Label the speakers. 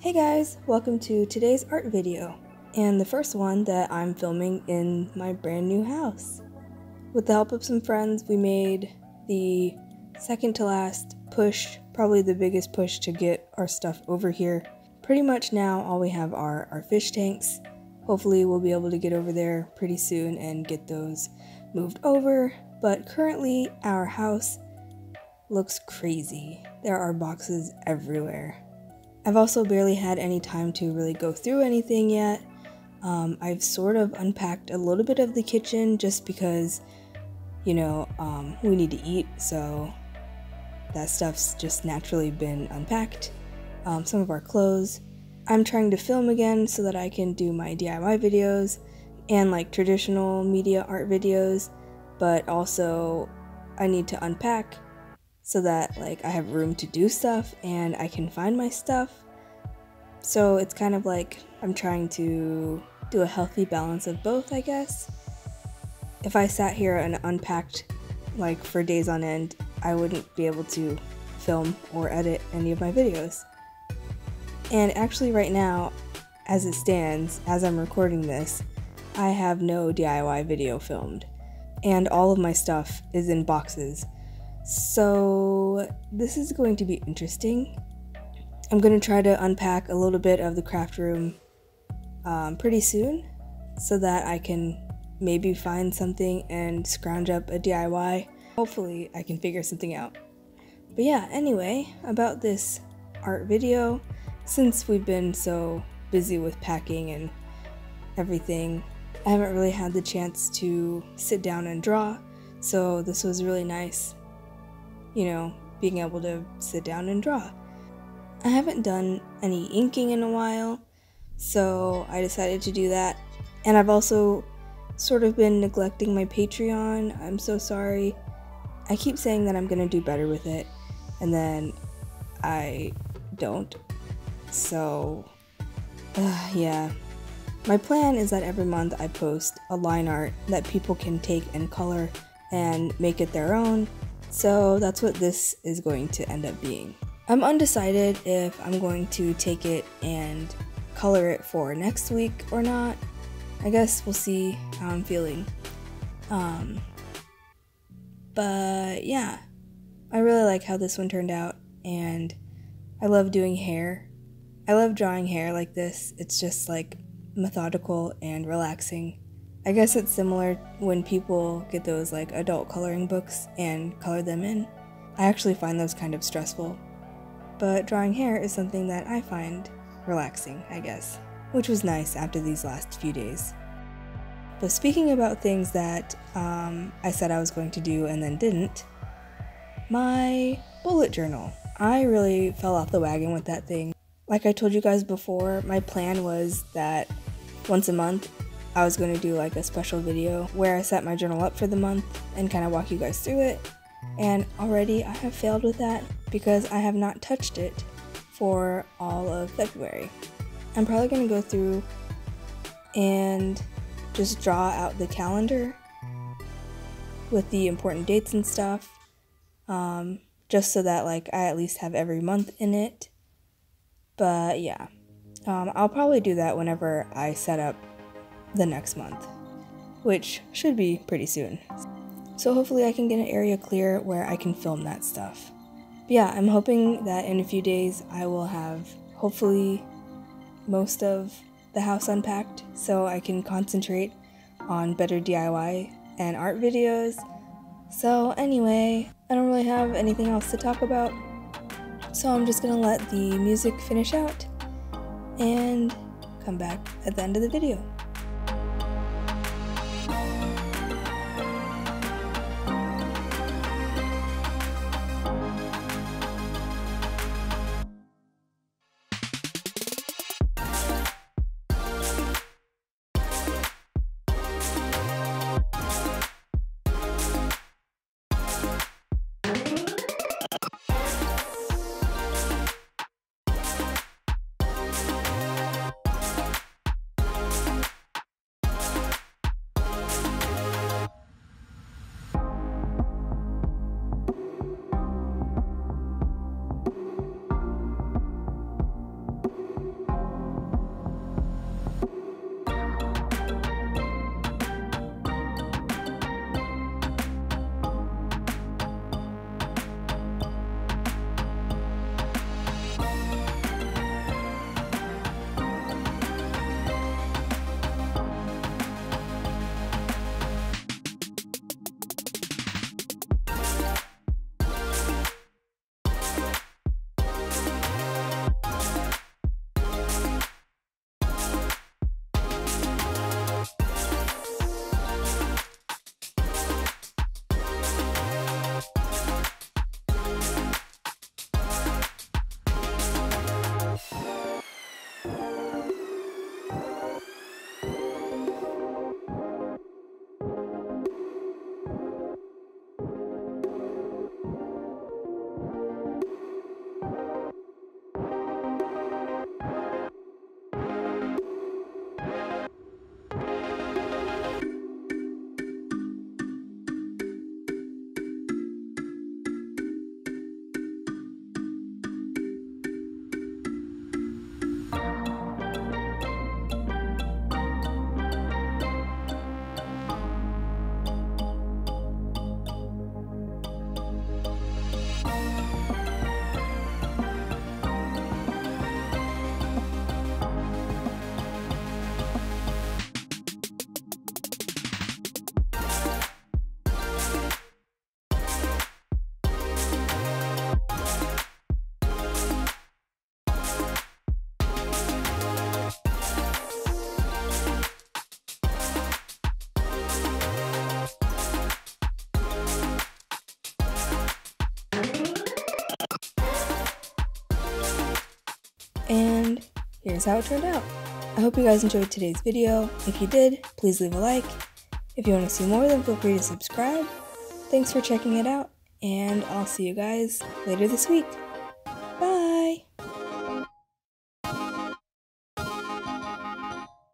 Speaker 1: Hey guys, welcome to today's art video, and the first one that I'm filming in my brand new house. With the help of some friends, we made the second to last push, probably the biggest push to get our stuff over here. Pretty much now all we have are our fish tanks. Hopefully we'll be able to get over there pretty soon and get those moved over, but currently our house looks crazy. There are boxes everywhere. I've also barely had any time to really go through anything yet. I've sort of unpacked a little bit of the kitchen just because, we need to eat, so that stuff's just naturally been unpacked. Some of our clothes. I'm trying to film again so that I can do my DIY videos and like traditional media art videos, but also I need to unpack so that like I have room to do stuff and I can find my stuff. So it's kind of like I'm trying to do a healthy balance of both, I guess. If I sat here and unpacked like for days on end, I wouldn't be able to film or edit any of my videos. And actually right now, as it stands, as I'm recording this, I have no DIY video filmed. And all of my stuff is in boxes. So this is going to be interesting. I'm going to try to unpack a little bit of the craft room pretty soon so that I can maybe find something and scrounge up a DIY. Hopefully I can figure something out. But yeah, anyway, about this art video, since we've been so busy with packing and everything, I haven't really had the chance to sit down and draw, so this was really nice. Being able to sit down and draw. I haven't done any inking in a while, so I decided to do that. And I've also sort of been neglecting my Patreon. I'm so sorry. I keep saying that I'm gonna do better with it, and then I don't. So, yeah. My plan is that every month I post a line art that people can take and color and make it their own. So that's what this is going to end up being. I'm undecided if I'm going to take it and color it for next week or not. I guess we'll see how I'm feeling. But yeah, I really like how this one turned out, and I love doing hair. I love drawing hair like this. It's just like methodical and relaxing. I guess it's similar when people get those like adult coloring books and color them in. I actually find those kind of stressful. But drawing hair is something that I find relaxing, I guess, which was nice after these last few days. But speaking about things that I said I was going to do and then didn't, my bullet journal. I really fell off the wagon with that thing. Like I told you guys before, my plan was that once a month I was going to do like a special video where I set my journal up for the month and kind of walk you guys through it. And already I have failed with that because I have not touched it for all of February. I'm probably going to go through and just draw out the calendar with the important dates and stuff, just so that like I at least have every month in it. But yeah, I'll probably do that whenever I set up the next month, which should be pretty soon. So hopefully I can get an area clear where I can film that stuff. But yeah, I'm hoping that in a few days I will have hopefully most of the house unpacked so I can concentrate on better DIY and art videos. So anyway, I don't really have anything else to talk about, so I'm just gonna let the music finish out and come back at the end of the video. here's how it turned out. I hope you guys enjoyed today's video. If you did, please leave a like. If you want to see more, then feel free to subscribe. Thanks for checking it out, and I'll see you guys later this week.